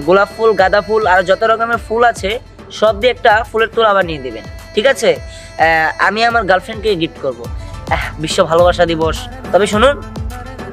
গোলাপ ফুল, গাঁদা ফুল আর যত রকমের ফুল আছে সব দিয়ে একটা ফুলের তোড়া বানিয়ে দিবেন, ঠিক আছে? আমি আমার গার্লফ্রেন্ডকে গিফট করব বিশ্ব ভালোবাসা দিবস। তবে শুনুন,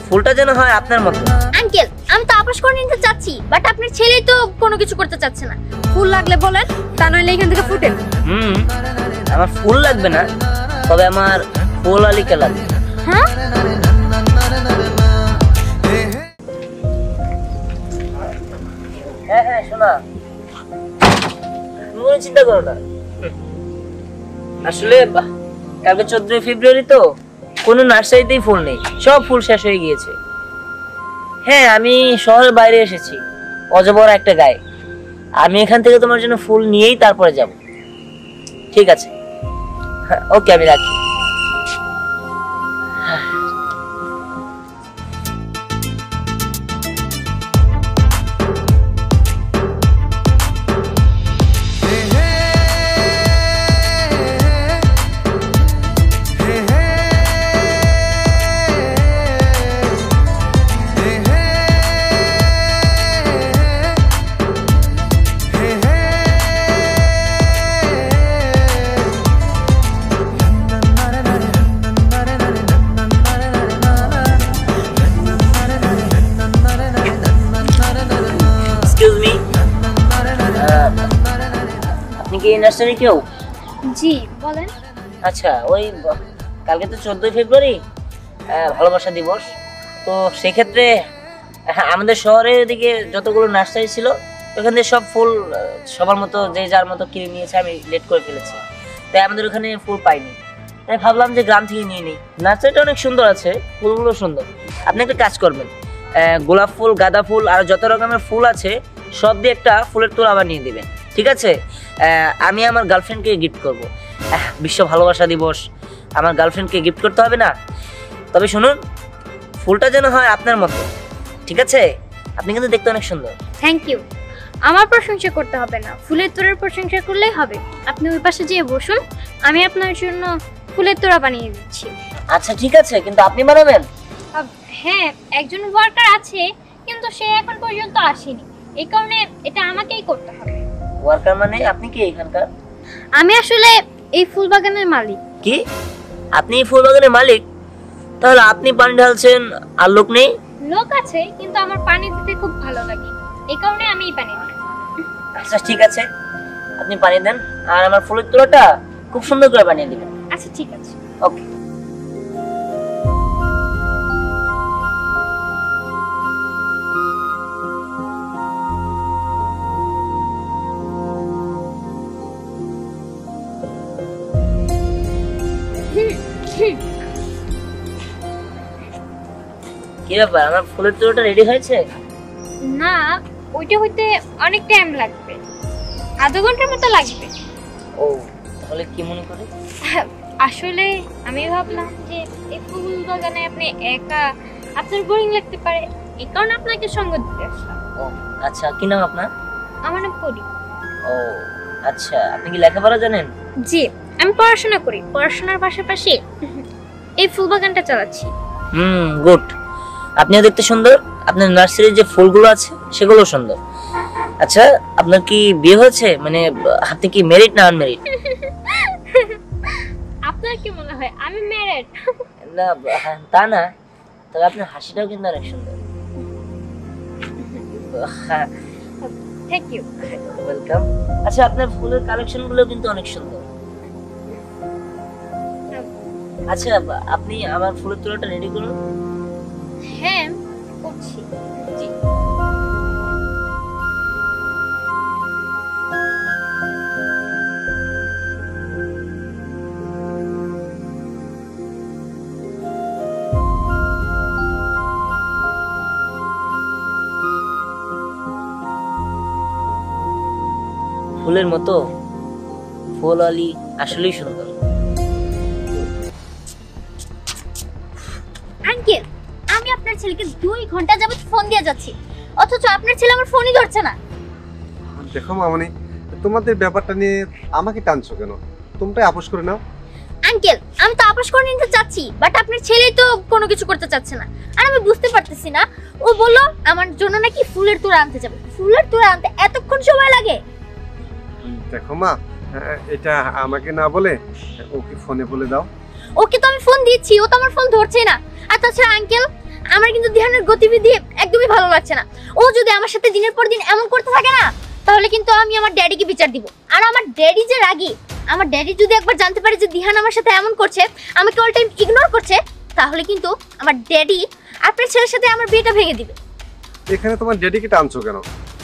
ফুলটা যেন হয় আপনার মতো। আঙ্কেল, আমি তো আপোষ করে নিতে চাচ্ছি, বাট আপনার ছেলেই তো কোনো কিছু করতে চাচ্ছে না। ফুল লাগলে বলেন, তা নইলে এখান থেকে ফুটেন। আমার ফুল লাগবে না, তবে আমার ফুলওয়ালিকে লাগবে। হ্যাঁ, হ্যাঁ হ্যাঁ শোনা, তুমি চিন্তা করো না। আসলে কালকে 14 ফেব্রুয়ারি তো কোনো নার্সারিতেই ফুল নেই, সব ফুল শেষ হয়ে গিয়েছে। হ্যাঁ, আমি শহরের বাইরে এসেছি, অজবর একটা গায়ে। আমি এখান থেকে তোমার জন্য ফুল নিয়েই তারপরে যাব, ঠিক আছে? ওকে, আমি রাখি। আপনি কি নার্সারি কেউ? জি বলেন। আচ্ছা, ওই কালকে তো 14 ফেব্রুয়ারি, ভালোবাসা দিবস। তো সেক্ষেত্রে আমাদের শহরের দিকে যতগুলো নার্সারি ছিল ওখান থেকে সব ফুল সবার মতো যে যার মতো কিনে নিয়েছে, আমি লেট করে ফেলেছি, তাই আমাদের ওখানে ফুল পাইনি। তাই ভাবলাম যে গ্রাম থেকে নিয়ে নিই। নার্সারিটা অনেক সুন্দর আছে, ফুলগুলো সুন্দর। আপনি একটা কাজ করবেন, গোলাপ ফুল, গাঁদা ফুল আর যত রকমের ফুল আছে সব দিয়ে একটা ফুলের তোড়া বানিয়ে দিবেন, ঠিক আছে? আমি আমার গার্লফ্রেন্ডকে গিফট করব বিশ্ব ভালোবাসা দিবস। আমার গার্লফ্রেন্ডকে গিফট করতে হবে না? তবে শুনুন, ফুলটা যেন হয় আপনার মতো, ঠিক আছে? আপনি কিন্তু দেখতে অনেক সুন্দর। Thank you. আমার প্রশংসা করতে হবে না, ফুলের তোড়ার প্রশংসা করলেই হবে। আপনি ওই পাশে যেয়ে বসুন, আমি আপনার জন্য ফুলের তোড়া বানিয়ে দিচ্ছি। আচ্ছা ঠিক আছে, কিন্তু আপনি বানাবেন? হ্যাঁ, একজন ওয়ার্কার আছে, কিন্তু সে এখন পর্যন্ত আসেনি, এই কারণে এটা আমাকেই করতে হবে। ওয়ার্কার মানে আপনি কি এখানকার? আমি আসলে এই ফুল বাগানের মালিক। কি? আপনি এই ফুল বাগানের মালিক? তাহলে আপনি পানি ঢালছেন আর লোক নেই? লোক আছে, কিন্তু আমার পানি দিতে খুব ভালো লাগে, এই কারণে আমিই পানি দিই। আচ্ছা ঠিক আছে, আপনি পানি দেন আর আমার ফুলের তোড়াটা খুব সুন্দর করে বানিয়ে দিবেন। আচ্ছা ঠিক আছে। ওকে। কি ব্যাপার, আমার ফুলের তোড়াটা রেডি হয়েছে? না, ওইটা হইতে অনেক টাইম লাগবে, আধা ঘন্টার মতো লাগবে। ও, তাহলে কি মনে করে? আসলে আমি ভাবলাম যে এই ফুল বাগানে আপনি একা, আপনার বোরিং লাগতে পারে, এই কারণে আপনাকে সঙ্গ দিতে আসলাম। ও আচ্ছা, কি নাম আপনার? আমার নাম পরি। ও আচ্ছা, আপনি কি লেখাপড়া জানেন? জি, আমি পড়াশোনা করি, পড়াশোনার পাশাপাশি এই ফুল বাগানটা চালাচ্ছি। গুড। আপনিও দেখতে সুন্দর, আপনার নার্সারির যে ফুলগুলো আছে সেগুলো সুন্দর। আচ্ছা, আপনার কি বিয়ে হয়েছে? মানে আপনি কি ম্যারিড না আনম্যারিড? আপনার কি মনে হয় আমি ম্যারিড? না, তা না, তবে আপনার হাসিটাও কিন্তু অনেক সুন্দর। Thank you. ওয়েলকাম। আচ্ছা, আপনার ফুলের কালেকশনগুলো কিন্তু অনেক সুন্দর। আচ্ছা, আপনি আমার ফুলের তোড়াটা রেডি করুন। হ্যাঁ, করছি। জি। ফুলের মতো ফুলওয়ালি আসলেই সুন্দর। আঙ্কেল, আমি আপনার ছেলেকে 2 ঘন্টা যাবত ফোন দিয়ে যাচ্ছি, অথচ আপনার ছেলে আমার ফোনই ধরছে না। দেখো মামনি, তোমাদের ব্যাপারটা নিয়ে আমাকে টানছো কেন? তোমরাই আপোষ করে নাও। আঙ্কেল আমি তো আপোষ করে নিতে চাচ্ছি, বাট আপনার ছেলেই তো কোনো কিছু করতে চাচ্ছে না। আর আমি বুঝতে পারতেছি না, ও বললো আমার জন্য নাকি ফুলের তোড়া আনতে যাবে। ফুলের তোড়া আনতে এতক্ষণ সময় লাগে? দেখো মা, এটা আমাকে না বলে ওকে ফোনে বলে দাও। ওকে তো আমি ফোন দিয়েছি, ও তো আমার ফোন ধরছে না। আর তাছাড়া আঙ্কেল আমার কিন্তু ধ্যানের গতিবিধি একদমই ভালো লাগছে না। ও যদি আমার সাথে দিনের পর দিন এমন করতে থাকে না, তাহলে কিন্তু আমি আমার ড্যাডিকে বিচার দিব। আর আমার ড্যাডি যে রাগী, আমার ড্যাডি যদি একবার জানতে পারে যে দিহান আমার সাথে এমন করছে, আমাকে অল টাইম ইগনোর করছে, তাহলে কিন্তু আমার ড্যাডি আপনার ছেলের সাথে আমার বিয়েটা ভেঙে দিবে। এখানে তোমার ডেডিকে টানছো কেন?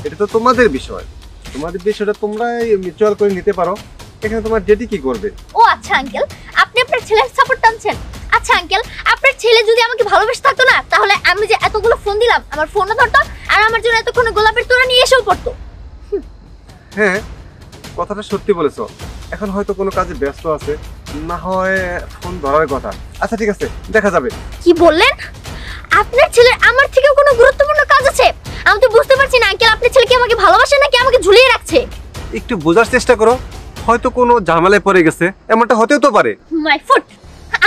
এটা তো তোমাদের বিষয়, তোমাদের বিষয়টা তোমরাই মিউচুয়াল করে নিতে পারো। এখানে তোমার ডেডি কি করবে? ও আচ্ছা আঙ্কেল, আপনি আপনার ছেলের সাপোর্ট টানছেন। আচ্ছা আঙ্কেল, আপনার ছেলে যদি আমাকে ভালোবেসে থাকতো না, তাহলে আমি যে এতগুলো ফোন দিলাম আমার ফোনও ধরতো, আর আমার জন্য এতক্ষণ গোলাপের তোড়া নিয়ে এসেও পড়তো। হ্যাঁ, কথাটা সত্যি বলেছো। এখন হয়তো কোনো কাজে ব্যস্ত আছে, না হয় ফোন ধরার কথা। আচ্ছা ঠিক আছে, দেখা যাবে। কি বললেন? আপনার ছেলের আমার থেকে কোনো গুরুত্বপূর্ণ কাজ আছে? আমি তো বুঝতে পারছি না আঙ্কেল, আপনার ছেলে কি আমাকে ভালোবাসে নাকি আমাকে ঝুলিয়ে রাখছে? একটু বোঝার চেষ্টা করো, হয়তো কোনো ঝামেলায় পড়ে গেছে, এমনটা হতেও তো পারে। মাই ফুট,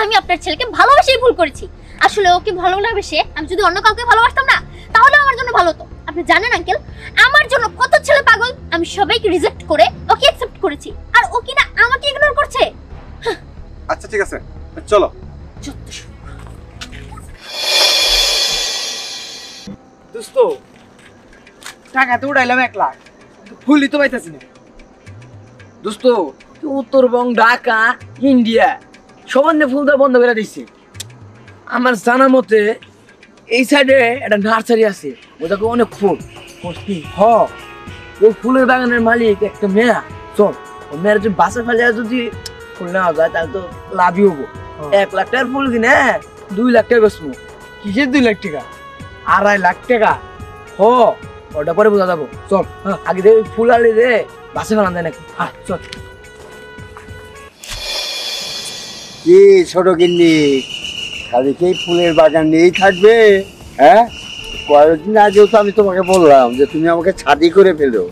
আমি আপনার ছেলেকে ভালোবাসেই ভুল করেছি। আসলে ওকে ভালোবাসে আমি যদি অন্য কাউকে ভালোবাসতাম না, তাহলে আমার জন্য ভালো হতো। আপনি জানেন আঙ্কেল, আমার জন্য কত ছেলে পাগল, আমি সবাইকে রিজেক্ট করে ওকে অ্যাকসেপ্ট করেছি, আর ও কিনা আমাকে ইগনোর করছে। আচ্ছা ঠিক আছে, চলো। দোস্ত টাকা তো উড়াইলাম 1 লাখ, ফুলই তো পাইতেছি না। দোস্ত উত্তরবঙ্গ, ঢাকা, ইন্ডিয়া সবার ফুল দেওয়া বন্ধ করে দিচ্ছে। আমার জানার মতে এই সাইডে একটা নার্সারি আছে, ওটাকে অনেক ফুল হ। ওই ফুলের বাগানের মালিক একটা মেয়া। চল, ও মেয়ের যদি বাসা ফেলে যদি ফুল নেওয়া যায় তাহলে তো লাভই হবো। 1 লাখ টাকার ফুল কিনে 2 লাখ টাকা বেচবো। কিসের 2 লাখ টাকা? 2.5 লাখ টাকা। হ, ওটা পরে বোঝা যাবো। চল আগে দে ফুল আলি দে, বাসে ফেলান দেয় নাকি। হ্যাঁ চল। কি ছোট গিন্নি, খালি কি ফুলের বাগান নিয়েই থাকবে? হ্যাঁ, কয়েকদিন আগেও তো আমি তোমাকে বললাম যে তুমি আমাকে ছাদি করে ফেলো।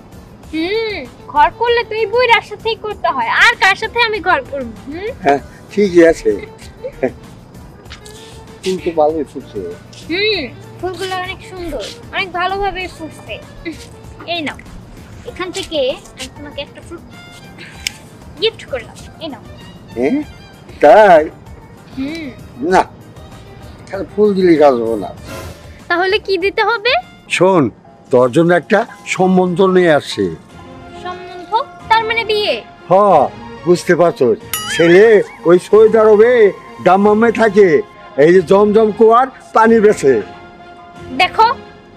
ঘর করলে তো এই বইরার সাথেই করতে হয়, আর কার সাথে আমি ঘর করব? হ্যাঁ ঠিকই আছে, ফুল তো ভালোই ফুটছে। ফুলগুলো অনেক সুন্দর, অনেক ভালোভাবে ফুটছে। এই নাও, এখান থেকে আমি তোমাকে একটা ফুল গিফট করলাম, এই নাও। হ্যাঁ তাই? না, খালি ফুল দিলে কাজ হবে না। তাহলে কি দিতে হবে? শোন, তোর জন্য একটা সম্বন্ধ নিয়ে আসছে। সম্বন্ধ? তার মানে বিয়ে? হ, বুঝতে পারছো, ছেলে ওই সৌদি আরবে দাম্মামে থাকে, এই যে জমজম কুয়ার পানি বেছে। দেখো,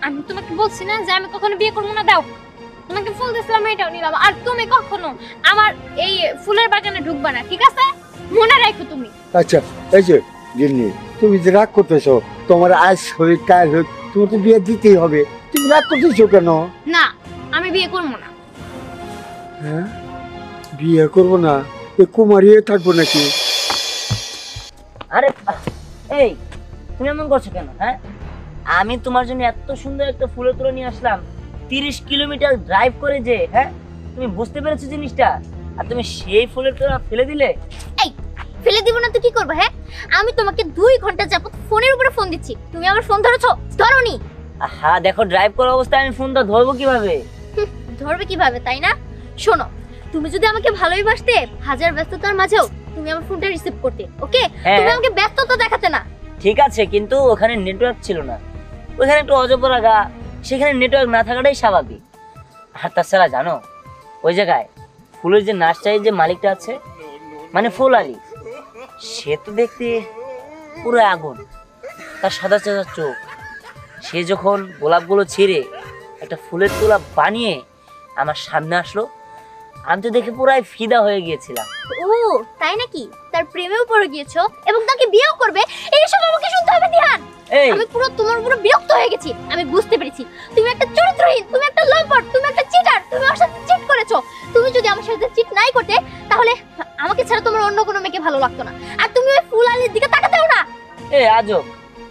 আমি তোমাকে বলছি না যে আমি কখনো বিয়ে করবো না। দাও, তোমাকে ফুল দিছিলাম, এটাও নিলাম। আর তুমি কখনো আমার এই ফুলের বাগানে ঢুকবা না, ঠিক আছে? মনে রাখো তুমি। আচ্ছা, এই যে গিন্নি, তুমি যে রাগ করতেছো, তোমার আজ হয়ে কাল হোক, তোমার তো বিয়ে দিতেই হবে। তুমি রাগ করতেছো কেন? না, আমি বিয়ে করবো না। হ্যাঁ, বিয়ে করবো না? এ কুমারী হয়ে থাকবো নাকি? আরে এই, তুমি এমন করছো কেন? হ্যাঁ, আমি তোমার জন্য এত সুন্দর একটা ফুলের তোড়া নিয়ে আসলাম, 30 কিলোমিটার ড্রাইভ করে যে। হ্যাঁ, তুমি বুঝতে পেরেছো জিনিসটা? আর তুমি সেই ফুলের তোড়া ফেলে দিলে। এই, ফেলে দিব না তো কি করবে? হ্যাঁ, আমি তোমাকে 2 ঘন্টা যাবত ফোনের উপরে ফোন দিচ্ছি, তুমি আমার ফোন ধরেছো? ধরোনি। হ্যাঁ দেখো, ড্রাইভ করা অবস্থায় আমি ফোনটা ধরবো কিভাবে? ধরবে কিভাবে, তাই না? শোনো, তুমি যদি আমাকে ভালোই বাসতে, হাজার ব্যস্ততার মাঝেও তুমি আমার ফোনটা রিসিভ করতে, ওকে? হ্যাঁ। তুমি আমাকে ব্যস্ততা দেখাতে না। ঠিক আছে, কিন্তু ওখানে নেটওয়ার্ক ছিল না, ওখানে একটু অজপরা গা, সেখানে নেটওয়ার্ক না থাকাটাই স্বাভাবিক। আর তাছাড়া জানো, ওই জায়গায় ফুলের যে নার্সারির যে মালিকটা আছে, মানে ফুল আলী, সে তো দেখতে পুরো আগুন, তার সাদা সাদা চোখ। সে যখন গোলাপগুলো ছিঁড়ে একটা ফুলের তোলা বানিয়ে আমার সামনে আসলো, আমি তো দেখে পুরাই ফিদা হয়ে গিয়েছিলাম। ও তাই নাকি? তার প্রেমেও পড়ে গিয়েছো এবং তাকে বিয়েও করবে, এইসব আমাকে শুনতে হবে দিহান। এই, আমি পুরো তোমার উপরে বিরক্ত হয়ে গেছি। আমি বুঝতে পেরেছি তুমি একটা চরিত্রহীন, তুমি একটা লম্পট, তুমি একটা চিটার, তুমি আমার সাথে চিট করেছো। তুমি যদি আমার সাথে চিট নাই করতে, তাহলে আমাকে ছাড়া তোমার অন্য কোনো মেয়েকে ভালো লাগতো না। আর তুমি ওই ফুল আলীর দিকে তাকাতেও না। এই আজব,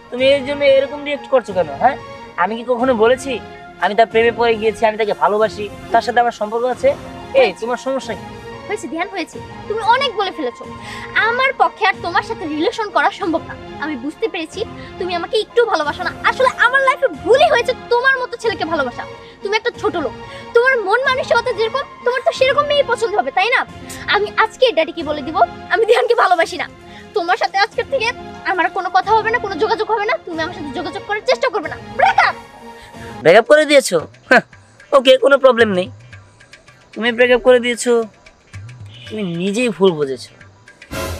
তুমি এর জন্য এরকম রিয়েক্ট করছো কেন? হ্যাঁ, আমি কি কখনো বলেছি আমি তার প্রেমে পড়ে গিয়েছি, আমি তাকে ভালোবাসি, তার সাথে আমার সম্পর্ক আছে? এই, তোমার সমস্যা কি? হয়েছে ধ্যান হয়েছে, তুমি অনেক বলে ফেলেছো। আমার পক্ষে আর তোমার সাথে রিলেশন করা সম্ভব না। আমি বুঝতে পেরেছি তুমি আমাকে একটু ভালোবাসো না। আসলে আমার লাইফে ভুলই হয়েছে তোমার মতো ছেলেকে ভালোবাসা। তুমি একটা ছোট লোক, তোমার মন মানসিকতা যেরকম তোমার তো সেরকম মেয়ে পছন্দ হবে, তাই না? আমি আজকে ড্যাডিকে বলে দিব আমি ধ্যানকে ভালোবাসি না। তোমার সাথে আজকের থেকে আমার কোনো কথা হবে না, কোনো যোগাযোগ হবে না, তুমি আমার সাথে যোগাযোগ করার চেষ্টা করবে না। ব্রেকআপ। ব্রেকআপ করে দিয়েছো? ওকে, কোনো প্রবলেম নেই। তুমি ব্রেকআপ করে দিয়েছো, তুমি নিজেই ভুল বুঝেছো।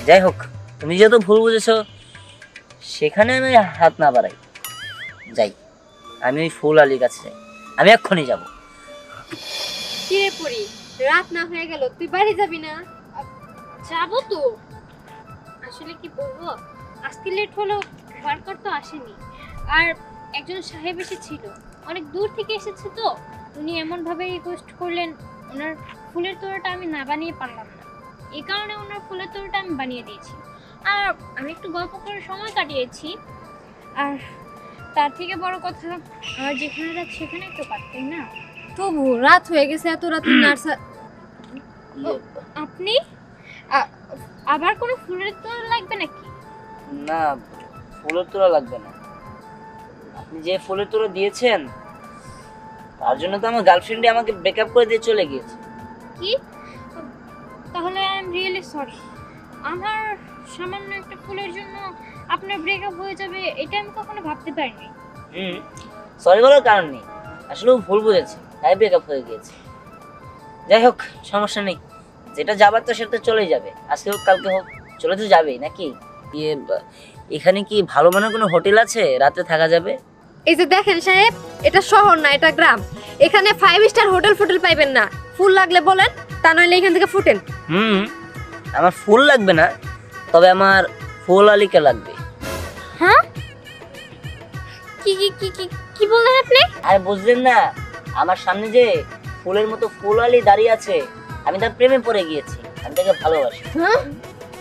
যাই হোক, তুমি যেহেতু ভুল বুঝেছো, সেখানে আমি হাত না বাড়াই। যাই, আমি ওই ফুল আলীর কাছে যাই। আমি এক্ষুনি যাব। কিরে পড়ি, রাত না হয়ে গেল, তুই বাড়ি যাবি না? যাবো তো, আসলে কি বলবো, আজকে লেট হলো, ওয়ার্কার তো আসেনি, আর একজন সাহেব এসেছিল, অনেক দূর থেকে এসেছে তো, উনি এমন ভাবে রিকোয়েস্ট করলেন, ওনার ফুলের তোড়াটা আমি না বানিয়ে পারলাম না, এই কারণে ওনার ফুলের তোড়াটা আমি বানিয়ে দিয়েছি। আর আমি একটু গল্প করে সময় কাটিয়েছি, আর তার থেকে বড় কথা, আমার যেখানে রাত সেখানে একটু কাটতেই না। তবু রাত হয়ে গেছে, এত রাতে নার্স আপনি আবার কোনো ফুলের তোড়া লাগবে নাকি? না, ফুলের তোড়া লাগবে না। আপনি যে ফুলের তোড়া দিয়েছেন, তার জন্য তো আমার গার্লফ্রেন্ডে আমাকে ব্রেকআপ করে দিয়ে চলে গিয়েছে। কি? তাহলে আই এম রিয়েলি সরি। আমার সামান্য একটা ফুলের জন্য আপনার ব্রেকআপ হয়ে যাবে, এটা আমি কখনো ভাবতে পারিনি। সরি বলার কারণ নেই, আসলে ও ভুল বুঝেছে, তাই ব্রেকআপ হয়ে গিয়েছে। যাই হোক, সমস্যা নেই, যেটা যাবার তো সেটা চলেই যাবে, আজকে হোক কালকে হোক, চলে তো যাবেই নাকি। এখানে কি ভালো মানের কোনো হোটেল আছে, রাতে থাকা যাবে? এই যে দেখেন সাহেব, এটা শহর না, এটা গ্রাম। এখানে 5 স্টার হোটেল ফুটেল পাইবেন না। ফুল লাগলে বলেন, তা নইলে এখান থেকে ফুটেন। আমার ফুল লাগবে না, তবে আমার ফুল আলীকে লাগবে। হ্যাঁ? কি কি কি কি কি বললেন আপনি? আর বুঝলেন না, আমার সামনে যে ফুলের মতো ফুল আলী দাঁড়িয়ে আছে, আমি তার প্রেমে পড়ে গিয়েছি, আমি তাকে ভালোবাসি। হ্যাঁ?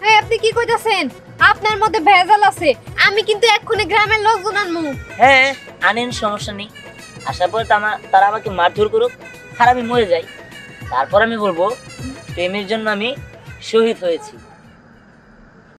এই আপনি কি কইতাছেন? আপনার মধ্যে ভেজাল আছে। আমি কিন্তু এক্ষুনি গ্রামের লোকজন আনমু। হ্যাঁ, আনেন, সমস্যা নেই। আসার পরে তারা আমাকে মারধর করুক, আর আমি মরে যাই, তারপর আমি বলবো প্রেমের জন্য আমি শহীদ হয়েছি।